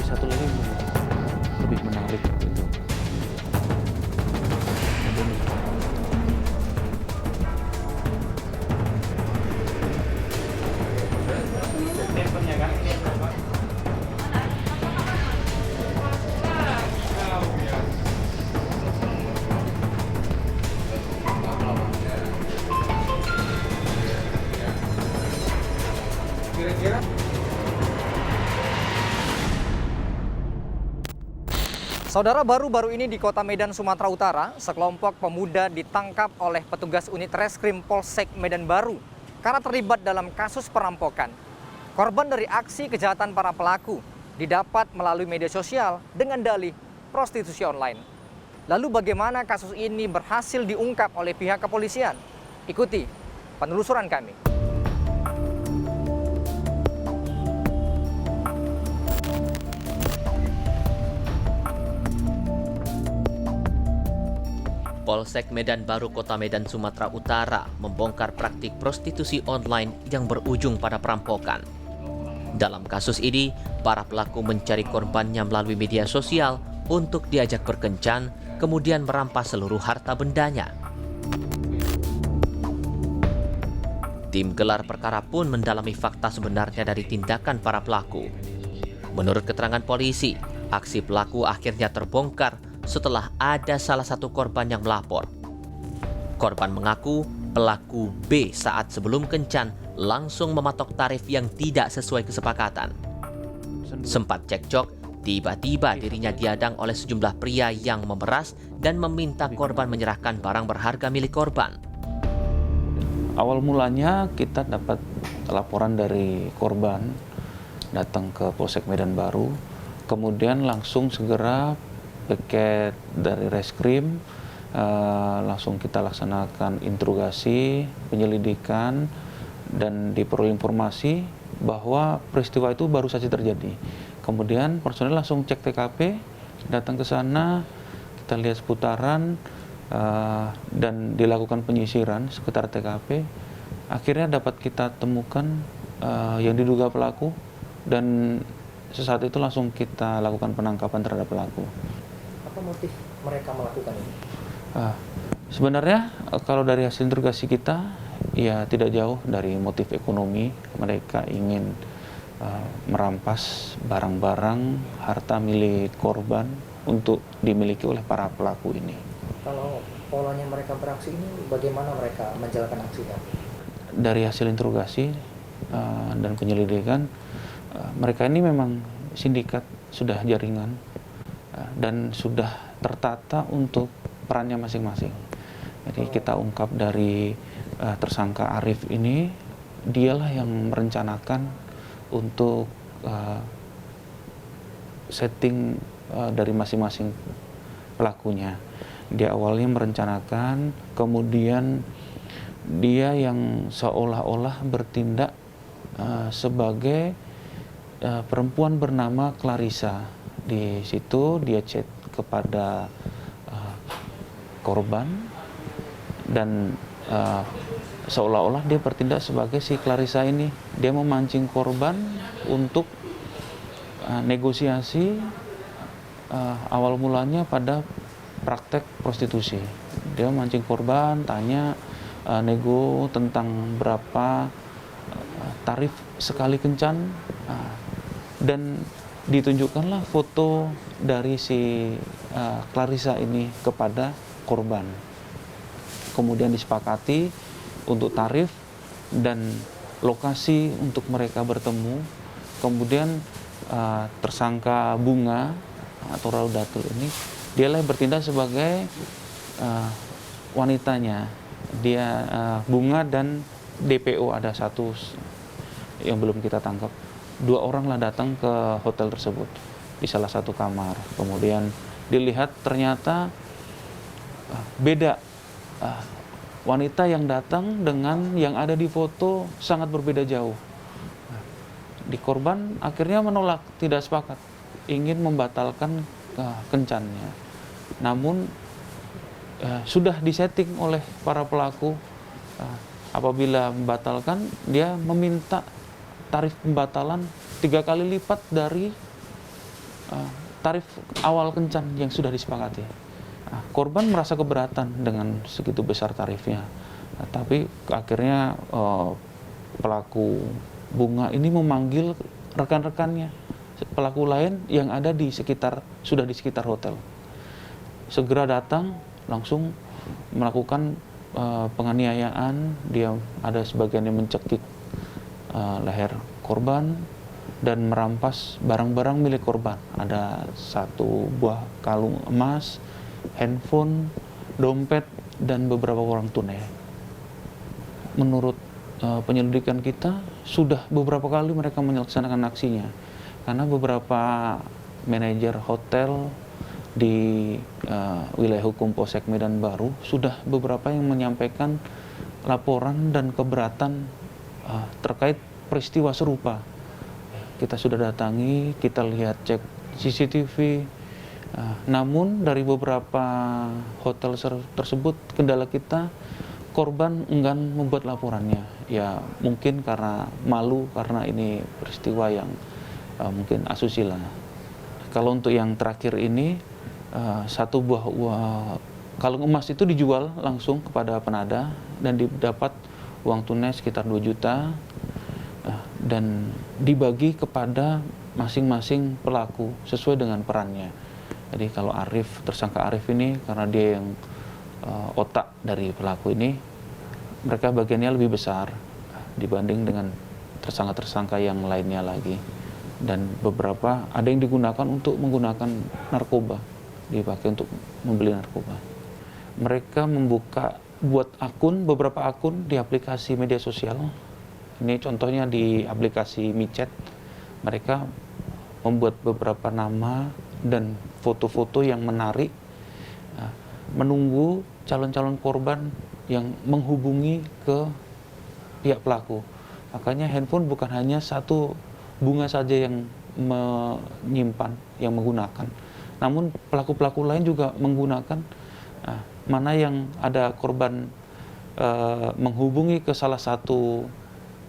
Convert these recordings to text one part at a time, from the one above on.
satu lagi lebih menarik gitu. Saudara, baru-baru ini di Kota Medan, Sumatera Utara, sekelompok pemuda ditangkap oleh petugas unit Reskrim Polsek Medan Baru karena terlibat dalam kasus perampokan. Korban dari aksi kejahatan para pelaku didapat melalui media sosial dengan dalih prostitusi online. Lalu bagaimana kasus ini berhasil diungkap oleh pihak kepolisian? Ikuti penelusuran kami. Polsek Medan Baru Kota Medan, Sumatera Utara membongkar praktik prostitusi online yang berujung pada perampokan. Dalam kasus ini, para pelaku mencari korbannya melalui media sosial untuk diajak berkencan, kemudian merampas seluruh harta bendanya. Tim gelar perkara pun mendalami fakta sebenarnya dari tindakan para pelaku. Menurut keterangan polisi, aksi pelaku akhirnya terbongkar setelah ada salah satu korban yang melapor. Korban mengaku pelaku B saat sebelum kencan langsung mematok tarif yang tidak sesuai kesepakatan. Sempat cekcok, tiba-tiba dirinya dihadang oleh sejumlah pria yang memeras dan meminta korban menyerahkan barang berharga milik korban. Awal mulanya kita dapat laporan dari korban datang ke Polsek Medan Baru, kemudian langsung segera piket dari Reskrim, langsung kita laksanakan interogasi, penyelidikan, dan diperoleh informasi bahwa peristiwa itu baru saja terjadi. Kemudian personel langsung cek TKP, datang ke sana, kita lihat seputaran, dan dilakukan penyisiran sekitar TKP. Akhirnya dapat kita temukan yang diduga pelaku, dan sesaat itu langsung kita lakukan penangkapan terhadap pelaku. Apa motif mereka melakukan ini? Sebenarnya kalau dari hasil interogasi kita, ya tidak jauh dari motif ekonomi. Mereka ingin merampas barang-barang harta milik korban untuk dimiliki oleh para pelaku ini. Kalau polanya mereka beraksi ini, bagaimana mereka menjalankan aksinya? Dari hasil interogasi dan penyelidikan, mereka ini memang sindikat, sudah jaringan, dan sudah tertata untuk perannya masing-masing. Jadi kita ungkap dari tersangka Arif ini, dialah yang merencanakan untuk setting dari masing-masing pelakunya. Dia awalnya merencanakan, kemudian dia yang seolah-olah bertindak sebagai perempuan bernama Clarissa. Di situ dia chat kepada korban dan seolah-olah dia bertindak sebagai si Clarissa ini. Dia memancing korban untuk negosiasi awal mulanya pada praktek prostitusi. Dia memancing korban, tanya nego tentang berapa tarif sekali kencan, dan ditunjukkanlah foto dari si Clarissa ini kepada korban. Kemudian disepakati untuk tarif dan lokasi untuk mereka bertemu. Kemudian tersangka Bunga atau Raudatul ini, dialah yang bertindak sebagai wanitanya. Dia Bunga dan DPO ada satu yang belum kita tangkap. 2 orang lah datang ke hotel tersebut di salah satu kamar. Kemudian dilihat ternyata beda, wanita yang datang dengan yang ada di foto sangat berbeda jauh. Di korban akhirnya menolak, tidak sepakat, ingin membatalkan kencannya. Namun sudah disetting oleh para pelaku, apabila membatalkan, dia meminta tarif pembatalan 3 kali lipat dari tarif awal kencan yang sudah disepakati. Korban merasa keberatan dengan segitu besar tarifnya, tapi akhirnya pelaku bunga ini memanggil rekan-rekannya, pelaku lain yang ada di sekitar hotel. Segera datang, langsung melakukan penganiayaan. Dia ada sebagian yang mencekik leher korban dan merampas barang-barang milik korban. Ada 1 buah kalung emas, handphone, dompet, dan beberapa uang tunai. Menurut penyelidikan kita, sudah beberapa kali mereka melaksanakan aksinya, karena beberapa manajer hotel di wilayah hukum Polsek Medan Baru sudah beberapa yang menyampaikan laporan dan keberatan terkait peristiwa serupa. Kita sudah datangi, kita lihat, cek CCTV, namun dari beberapa hotel tersebut, kendala kita, korban enggan membuat laporannya. Ya mungkin karena malu, karena ini peristiwa yang mungkin asusila. Kalau untuk yang terakhir ini, 1 buah kalung emas itu dijual langsung kepada penada dan didapat uang tunai sekitar 2 juta dan dibagi kepada masing-masing pelaku sesuai dengan perannya. Jadi kalau tersangka Arif ini, karena dia yang otak dari pelaku ini, mereka bagiannya lebih besar dibanding dengan tersangka-tersangka yang lainnya lagi. Dan beberapa ada yang digunakan untuk menggunakan narkoba, dipakai untuk membeli narkoba. Mereka buat beberapa akun di aplikasi media sosial. Ini contohnya di aplikasi micet. Mereka membuat beberapa nama dan foto-foto yang menarik, menunggu calon-calon korban yang menghubungi ke pihak pelaku. Makanya handphone bukan hanya 1 bunga saja yang menyimpan, yang menggunakan, namun pelaku-pelaku lain juga menggunakan. Mana yang ada korban menghubungi ke salah satu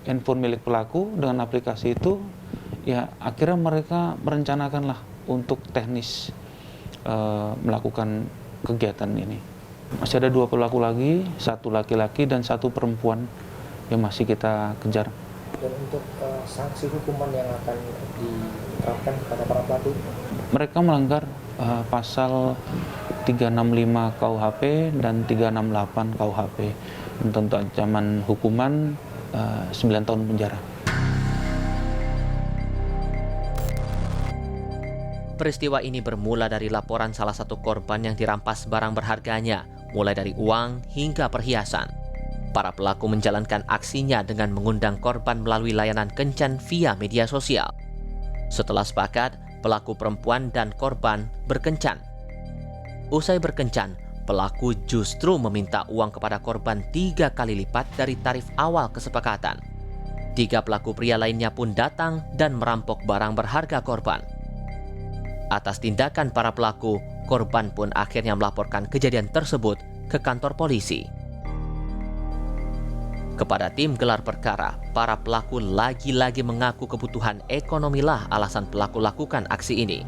handphone milik pelaku dengan aplikasi itu, ya akhirnya mereka merencanakanlah untuk teknis melakukan kegiatan ini. Masih ada 2 pelaku lagi, 1 laki-laki dan 1 perempuan yang masih kita kejar. Dan untuk sanksi hukuman yang akan diterapkan kepada para pelaku? Mereka melanggar pasal 365 KUHP dan 368 KUHP untuk ancaman hukuman 9 tahun penjara. Peristiwa ini bermula dari laporan salah satu korban yang dirampas barang berharganya, mulai dari uang hingga perhiasan. Para pelaku menjalankan aksinya dengan mengundang korban melalui layanan kencan via media sosial. Setelah sepakat, pelaku perempuan dan korban berkencan. Usai berkencan, pelaku justru meminta uang kepada korban 3 kali lipat dari tarif awal kesepakatan. 3 pelaku pria lainnya pun datang dan merampok barang berharga korban. Atas tindakan para pelaku, korban pun akhirnya melaporkan kejadian tersebut ke kantor polisi. Kepada tim gelar perkara, para pelaku lagi-lagi mengaku kebutuhan ekonomilah alasan pelaku lakukan aksi ini.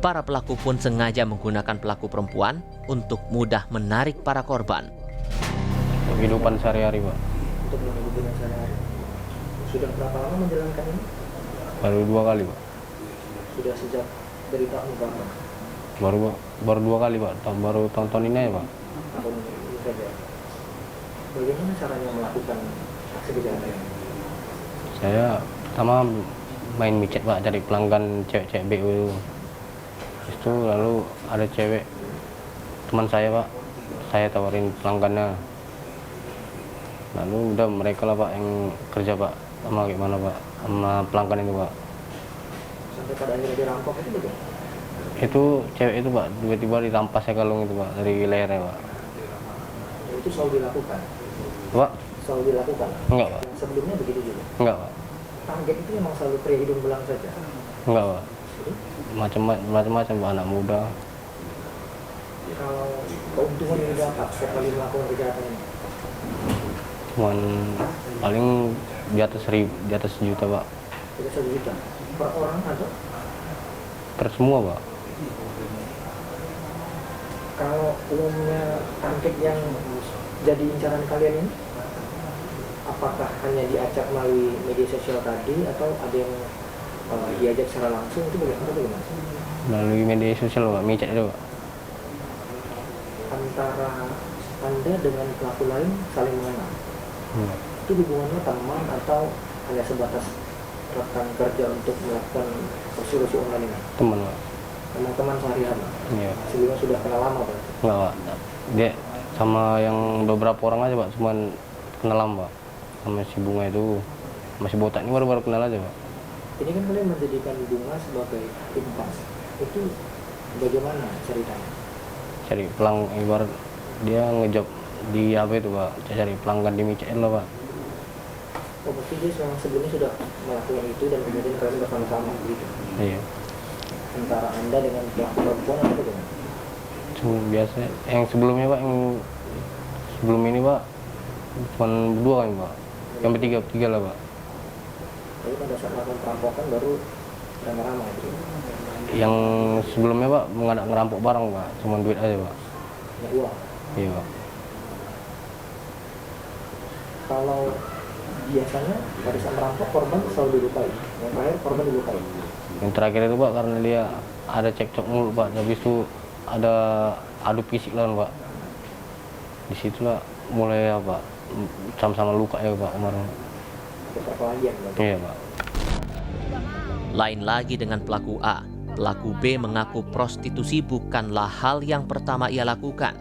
Para pelaku pun sengaja menggunakan pelaku perempuan untuk mudah menarik para korban. Kehidupan sehari-hari, Pak. Untuk kehidupan sehari-hari. Sudah berapa lama menjalankan ini? Baru 2 kali, Pak. Sudah sejak dari tahun berapa? Baru 2 kali, Pak. Baru tahun-tahun ini ya, Pak. Tahun ini saja. Bagaimana caranya melakukan aksi kejahatan ini? Saya pertama main micet, Pak, cari pelanggan cewek-cewek BU itu. Itu lalu ada cewek teman saya, Pak. Saya tawarin pelanggannya. Lalu udah mereka lah, Pak, yang kerja, Pak. Sama gimana, Pak? Sama pelanggan itu, Pak. Sampai pada akhirnya dirampok itu bagaimana? Itu cewek itu, Pak, tiba-tiba dirampas ya kalung itu, Pak, dari lehernya, Pak. Itu selalu dilakukan? Pak? Selalu dilakukan? Enggak, Pak. Yang sebelumnya begitu juga? Enggak, Pak. Target itu memang selalu pria hidung belang saja? Enggak, Pak. Macam-macam, Pak, anak muda. Kalau keuntungan yang didapat setiap kali melakukan kejahatan ini? Cuman paling di atas 1 juta, Pak. Tidak 1 juta? Per orang atau? semua Pak. Kalau umumnya angket yang jadi incaran kalian ini, apakah hanya diajak melalui media sosial tadi atau ada yang diajak secara langsung, itu bagaimana? Melalui media sosial Pak, micet itu Pak. Antara Anda dengan pelaku lain saling mengenal, itu hubungannya teman atau hanya sebatas rekan kerja untuk melakukan prostitusi online ini? Teman Pak. Teman-teman sehari-hari? Iya. Sebelumnya sudah kenal lama Pak? Enggak Pak. Dia sama yang beberapa orang aja Pak, cuman kenal lama Pak. Sama si Bunga itu, masih botak ini baru kenal aja Pak. Ini kan kalian menjadikan Bunga sebagai impas. Itu bagaimana ceritanya? Cari ibarat dia ngejob di apa itu Pak, cari pelanggan di MCL lah Pak. Oh, berarti dia memang sebelumnya sudah melakukan itu dan kemudian kalian bersama-sama gitu? Iya. Antara Anda dengan pelaku perempuan atau bagaimana? Cuma biasa, yang sebelumnya Pak, yang sebelum ini Pak, cuma berdua kan Pak. Yang bertiga lah Pak. Tapi pada saat melakukan perampokan baru ramai-ramai gitu? Yang sebelumnya Pak, ngerampok barang Pak, cuma duit aja Pak. Ya uang? Iya Pak. Kalau biasanya pada saat merampok korban selalu dilukai, yang terakhir korban dilukai. Yang terakhir itu Pak, karena dia ada cekcok mulut Pak, habis itu ada adu fisik lawan Pak. Disitulah mulai apa, sama-sama luka ya Pak kemarin. Perkelahian berarti? Iya Pak. Lain lagi dengan pelaku A. Pelaku B mengaku prostitusi bukanlah hal yang pertama ia lakukan.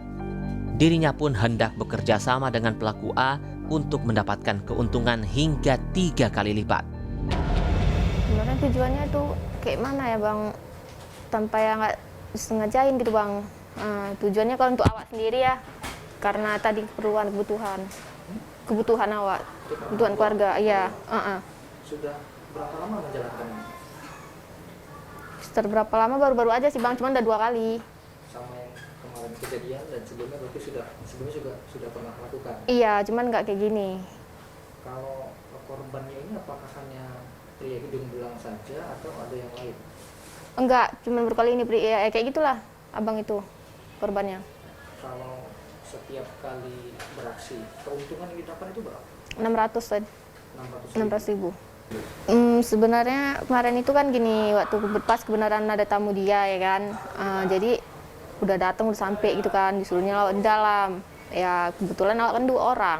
Dirinya pun hendak bekerja sama dengan pelaku A untuk mendapatkan keuntungan hingga 3 kali lipat. Sebenarnya tujuannya tuh kayak mana ya Bang? Tanpa yang nggak disengajain gitu Bang. Tujuannya kalau untuk awak sendiri ya, karena tadi kebutuhan awak, kebutuhan keluarga, iya. Sudah berapa lama menjalankan? Setelah berapa lama baru-baru aja sih Bang, cuma udah 2 kali. Sama yang kemarin kejadian dan sebelumnya berarti sebelumnya juga sudah pernah melakukan? Iya, cuman nggak kayak gini. Kalau korbannya ini apakah hanya pria hidung belang saja atau ada yang lain? Enggak, cuman baru kali ini ya, kayak gitulah abang itu korbannya. Kalau setiap kali beraksi, keuntungan yang didapat itu berapa? 600 tadi. 600.000. 600.000. Sebenarnya kemarin itu kan gini, waktu pas kebenaran ada tamu dia ya kan, jadi udah datang udah sampai gitu kan, disuruhnya lawat di dalam. Ya kebetulan awak kan 2 orang,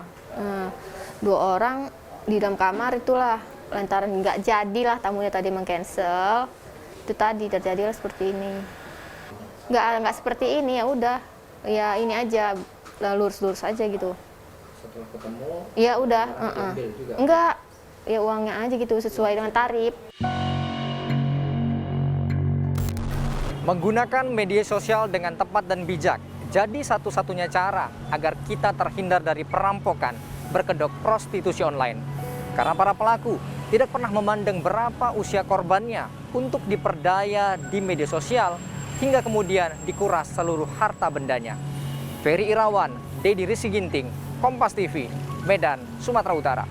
2 orang di dalam kamar itulah, lantaran nggak jadilah tamunya tadi meng-cancel, itu tadi terjadilah seperti ini. Nggak seperti ini, ya udah, ya ini aja, lurus-lurus aja gitu. Setelah ketemu, ya udah, diambil juga? enggak, ya uangnya aja gitu sesuai dengan tarif. Menggunakan media sosial dengan tepat dan bijak jadi satu-satunya cara agar kita terhindar dari perampokan berkedok prostitusi online. Karena para pelaku tidak pernah memandang berapa usia korbannya untuk diperdaya di media sosial hingga kemudian dikuras seluruh harta bendanya. Ferry Irawan, Dedi Risiginting, Kompas TV, Medan, Sumatera Utara.